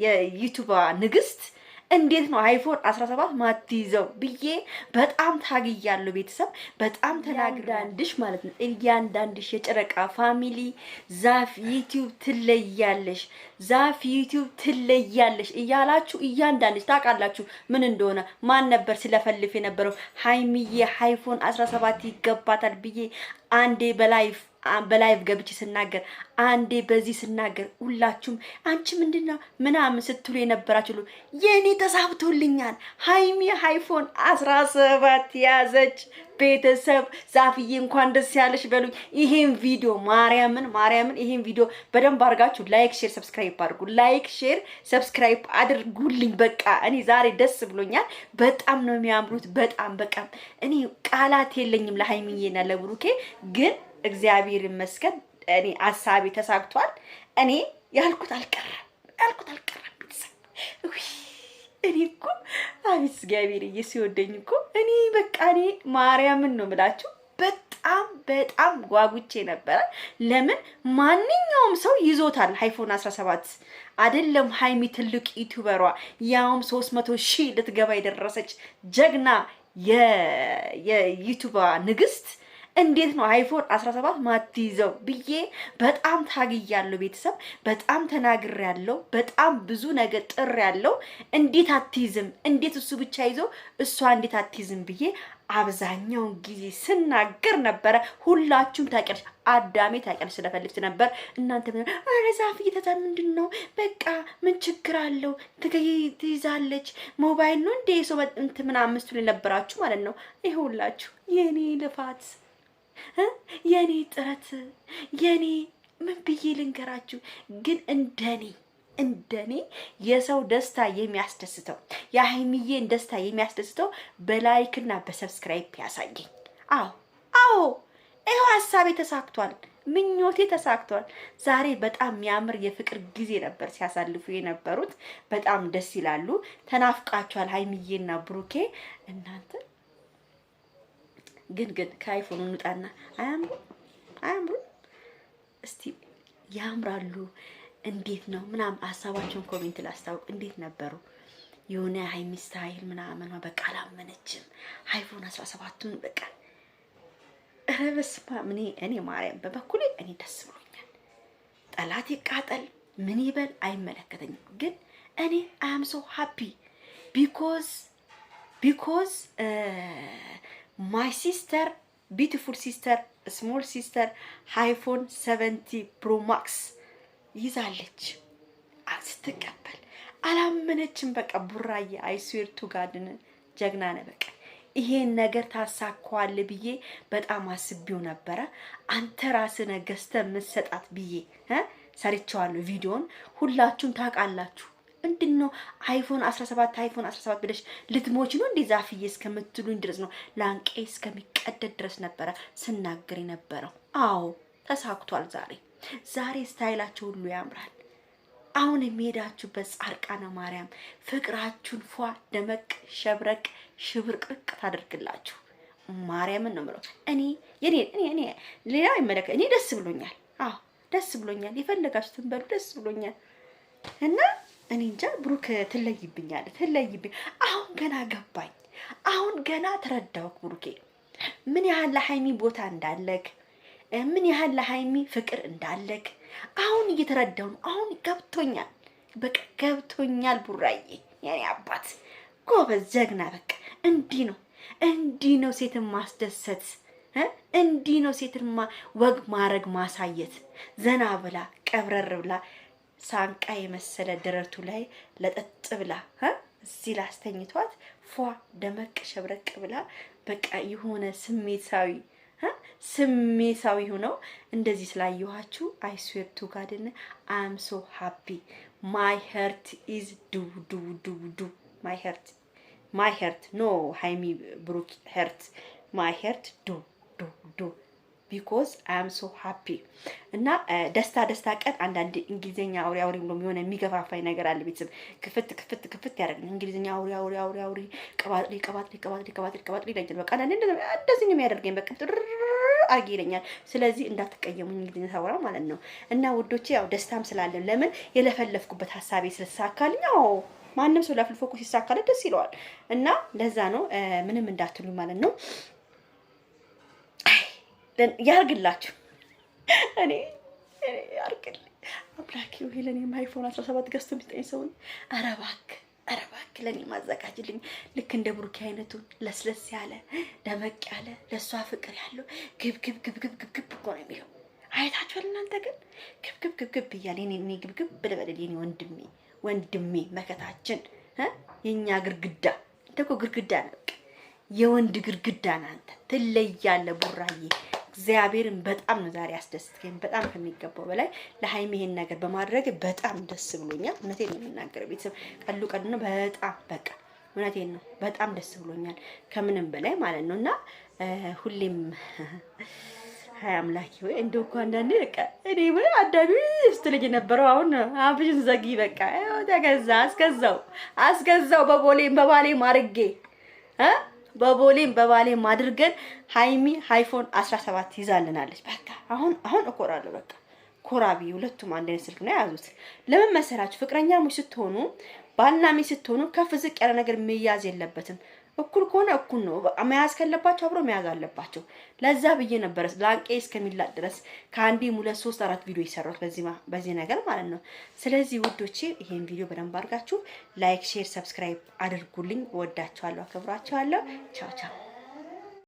የዩቲዩብ ንግስት እንዴት ነው አይፎን 17 ማትይዘው ብዬ በጣም ታግያለሁ። ቤተሰብ በጣም ተናግራንድሽ ማለት ነው። እያንዳንድሽ የጨረቃ ፋሚሊ ዛፍ ዩቲዩብ ትለያለሽ፣ ዛፍ ዩቲዩብ ትለያለሽ እያላችሁ እያንዳንድሽ ታውቃላችሁ ምን እንደሆነ። ማን ነበር ስለፈልፍ የነበረው ሃይሚዬ አይፎን 17 ይገባታል ብዬ አንዴ በላይቭ ገብቼ ስናገር አንዴ በዚህ ስናገር ሁላችሁም አንቺ ምንድነው ምናምን ስትሉ የነበራችሁ የኔ ተሳብቶልኛል። ሃይሚ አይፎን 17 ያዘች። ቤተሰብ ዛፍዬ እንኳን ደስ ያለሽ በሉኝ። ይሄን ቪዲዮ ማርያምን ይሄን ቪዲዮ በደንብ አድርጋችሁ ላይክ ሼር ሰብስክራይብ አድርጉ። ላይክ ሼር ሰብስክራይብ አድርጉልኝ። በቃ እኔ ዛሬ ደስ ብሎኛል። በጣም ነው የሚያምሩት። በጣም በቃ እኔ ቃላት የለኝም ለሃይሚዬና ለብሩኬ ግን እግዚአብሔር ይመስገን እኔ ሐሳቤ ተሳክቷል። እኔ ያልኩት አልቀረም ቤተሰብ። እኔ እኮ አቤት እግዚአብሔር ሲወደኝ እኮ እኔ በቃ እኔ ማርያምን ነው የምላችሁ በጣም ጓጉቼ ነበረ። ለምን ማንኛውም ሰው ይዞታል አይፎን 17 አይደለም ሃይሚ ትልቅ ዩቲዩበሯ ያውም 300,000 ልትገባ የደረሰች ጀግና የዩቲዩብ ንግስት እንዴት ነው አይፎን 17 ማትይዘው ብዬ በጣም ታግያለሁ። ቤተሰብ በጣም ተናግሬያለሁ። በጣም ብዙ ነገር ጥሬያለሁ። እንዴት አትይዝም? እንዴት እሱ ብቻ ይዞ እሷ እንዴት አትይዝም ብዬ አብዛኛውን ጊዜ ስናገር ነበረ። ሁላችሁም ታውቂያለሽ፣ አዳሜ ታውቂያለሽ ስለፈልፍት ነበር። እናንተ ምን አረዛፍ እየተዛን ምንድነው? በቃ ምን ችግር አለው? ትይዛለች። ሞባይል ነው እንዴ ሰው እንትን ምን አምስቱ ነበራችሁ ማለት ነው። ይሁላችሁ የኔ ልፋት የኔ ጥረት የኔ ምን ብዬ ልንገራችሁ። ግን እንደኔ የሰው ደስታ የሚያስደስተው የሃይሚዬን ደስታ የሚያስደስተው በላይክና በሰብስክራይብ ያሳየኝ። አዎ ይሄው ሐሳቤ ተሳክቷል። ምኞቴ ተሳክቷል። ዛሬ በጣም የሚያምር የፍቅር ጊዜ ነበር ሲያሳልፉ የነበሩት። በጣም ደስ ይላሉ። ተናፍቃችኋል ሃይሚዬና ብሩኬ እናንተ ግን ከአይፎኑ እንውጣና አያምሩ እስቲ ያምራሉ። እንዴት ነው ምናምን ሀሳባቸውን ኮሜንት ላስታውቅ። እንዴት ነበሩ? የሆነ ሃይሚ ስታይል ምናምን በቃ አላመነችም። አይፎን 17ቱን በቃ ረበስማ እኔ ማርያም በበኩሌ እኔ ደስ ብሎኛል። ጠላት ይቃጠል ምን ይበል አይመለከተኝም። ግን እኔ አም ሶ ሃፒ ቢኮዝ my sister, beautiful sister, small sister, iPhone 70 Pro Max ይዛለች። ስትቀበል አላመነችም። በቃ ቡራዬ አይስዌር ቱ ጋድን ጀግና ነህ። በቃ ይሄን ነገር ታሳካዋለህ ብዬ በጣም አስቤው ነበረ። አንተ ራስህ ነህ ገዝተህ የምትሰጣት ብዬ ሰርቻለሁ ቪዲዮን። ሁላችሁም ታውቃላችሁ። ምንድነው አይፎን 17 ብለሽ ልትሞች ነው እንዴ ዛፍዬ እስከምትሉኝ ድረስ ነው ላንቄ እስከሚቀደድ ድረስ ነበረ ስናገር የነበረው። አዎ ተሳክቷል። ዛሬ ስታይላችሁ ሁሉ ያምራል። አሁን የሚሄዳችሁበት ጻርቃነ ማርያም ፍቅራችሁን ፏ ደመቅ ሸብረቅ ሽብርቅርቅ ታደርግላችሁ። ማርያምን ነው የምለው። እኔ ሌላ አይመለከት። እኔ ደስ ብሎኛል። ደስ ብሎኛል። የፈለጋችሁትን በሉ። ደስ ብሎኛል እና እኔ እንጃ ብሩክ ትለይብኝ። አሁን ገና ገባኝ። አሁን ገና ተረዳሁክ ብሩኬ ምን ያህል ለሃይሚ ቦታ እንዳለክ፣ ምን ያህል ለሃይሚ ፍቅር እንዳለክ አሁን እየተረዳሁ ነው። አሁን ገብቶኛል። በቃ ገብቶኛል። ቡራዬ የኔ አባት ጎበዝ ጀግና። በቃ እንዲህ ነው ሴትን ማስደሰት። እንዲህ ነው ሴትን ወግ ማረግ ማሳየት። ዘና ብላ ቀብረር ብላ ሳንቃ የመሰለ ደረቱ ላይ ለጠጥ ብላ እዚህ ላስተኝቷት ፏ ደመቅ ሸብረቅ ብላ በቃ የሆነ ስሜታዊ ሆነው እንደዚህ ስላየኋችሁ I swear to God I am so happy. My heart is do my heart no ሃይሚ ብሩክ heart my heart do because I am so happy እና ደስታ ቀን አንዳንድ እንግሊዘኛ አውሪ ብሎ የሚሆነ የሚገፋፋኝ ነገር አለ። ቤተሰብ ክፍት ያደርግልኝ እንግሊዘኛ አውሪ ቀባጥሪ ይለኛል። በቃ እንደዚህ ነው የሚያደርገኝ። በቃ አድርጊ ይለኛል። ስለዚህ እንዳትቀየሙኝ እንግዲህ ታወራ ማለት ነው። እና ውዶቼ ያው ደስታም ስላለን ለምን የለፈለፍኩበት ሀሳቤ ስለተሳካልኝ ያው ማንም ሰው ለፍልፎ እኮ ሲሳካለት ደስ ይለዋል። እና ለዛ ነው ምንም እንዳትሉኝ ማለት ነው። ያርግላችሁ እኔ ያርግልኝ አምላኬ ወይ ለኔም አይፎን 17 ገዝቶ ቢጠኝ ሰው ኧረ እባክህ ለኔ ማዘጋጅልኝ ልክ እንደ ብሩኬ አይነቱን ለስለስ ያለ ደመቅ ያለ ለሷ ፍቅር ያለው ግብ እኮ ነው የሚለው አይታችኋል እናንተ ግን ግብ እያለ እኔ ግብ በለበለ የኔ ወንድሜ መከታችን የኛ ግርግዳ እንደኮ ግርግዳ ነው የወንድ ግርግዳ ናንተ ትለያለህ ቡራዬ። እግዚአብሔርን በጣም ነው ዛሬ አስደስተኝ በጣም ከሚገባው በላይ ለሃይሚ ይሄን ነገር በማድረግ በጣም ደስ ብሎኛል። እውነቴን ነው የምናገረው ቤተሰብ ቀሉ ነው በጣም በቃ እውነቴን ነው በጣም ደስ ብሎኛል ከምንም በላይ ማለት ነውና ሁሌም ሃይ አምላኪ ወይ እንደው እኮ አንዳንዴ በቃ እኔ ምን አዳቢ ስትልጅ ነበረው አሁን አብሽን ዘጊ በቃ ተገዛ አስገዛው በባሌም አድርጌ በባሌም አድርገን ሃይሚ አይፎን 17 ይዛልናለች። በቃ አሁን እኮራለሁ በቃ ኮራቢ ሁለቱም አንድ አይነት ስልክ ነው ያዙት። ለምን መሰራችሁ ፍቅረኛሞች ስትሆኑ ባልና ሚስት ስትሆኑ ከፍ ዝቅ ያለ ነገር መያዝ የለበትም። እኩል ከሆነ እኩል ነው መያዝ ካለባቸው አብሮ መያዝ አለባቸው። ለዛ ብዬ ነበር ላንቄ እስከሚላጥ ድረስ ከአንዴም 2 3 4 ቪዲዮ ይሰራሁት በዚህ ነገር ማለት ነው። ስለዚህ ውዶቼ ይሄን ቪዲዮ በደንብ አድርጋችሁ ላይክ፣ ሼር፣ ሰብስክራይብ አድርጉልኝ። ወዳችኋለሁ፣ አከብራችኋለሁ። ቻው ቻው።